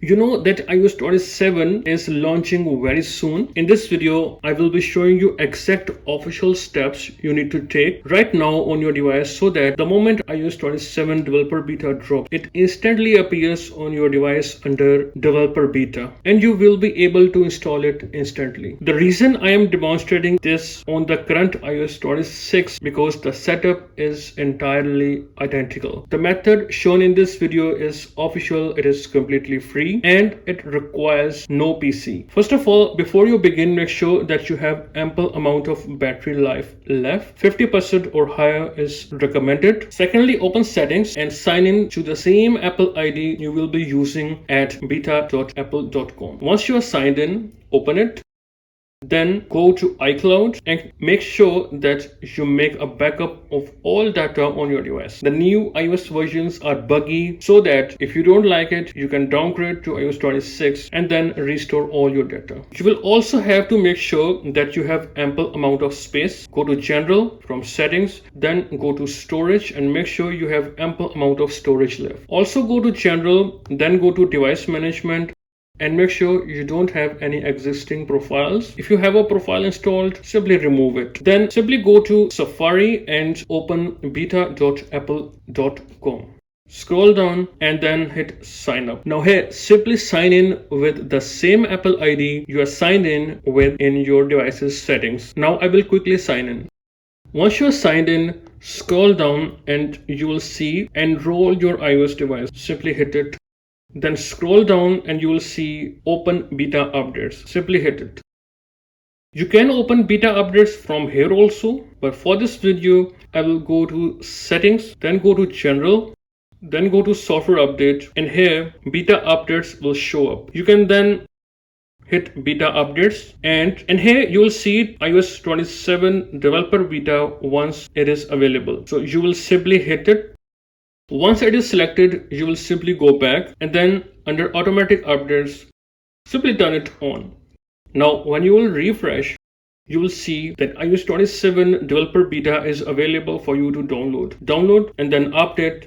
You know that iOS 27 is launching very soon. In this video, I will be showing you exact official steps you need to take right now on your device so that the moment iOS 27 developer beta drops, it instantly appears on your device under developer beta and you will be able to install it instantly. The reason I am demonstrating this on the current iOS 26 because the setup is entirely identical. The method shown in this video is official, it is completely free and it requires no PC. First of all, before you begin, make sure that you have ample amount of battery life left. 50% or higher is recommended. Secondly, open settings and sign in to the same Apple ID you will be using at beta.apple.com. Once you are signed in, open it. Then go to iCloud and make sure that you make a backup of all data on your device. The new iOS versions are buggy, so that if you don't like it, you can downgrade to iOS 26 and then restore all your data. You will also have to make sure that you have ample amount of space. Go to General from Settings, then go to Storage and make sure you have ample amount of storage left. Also go to General, then go to Device Management and make sure you don't have any existing profiles. If you have a profile installed, simply remove it. Then simply go to Safari and open beta.apple.com. Scroll down and then hit sign up. Now here, simply sign in with the same Apple ID you are signed in with in your device's settings. Now I will quickly sign in. Once you are signed in, scroll down and you will see enroll your iOS device. Simply hit it. Then scroll down and you will see open beta updates. Simply hit it. You can open beta updates from here also, but for this video I will go to settings, then go to general, then go to software update, and here beta updates will show up. You can then hit beta updates and here you will see iOS 27 developer beta once it is available. So you will simply hit it. Once it is selected, you will simply go back and then under automatic updates, simply turn it on. Now, when you will refresh, you will see that iOS 27 developer beta is available for you to download and then update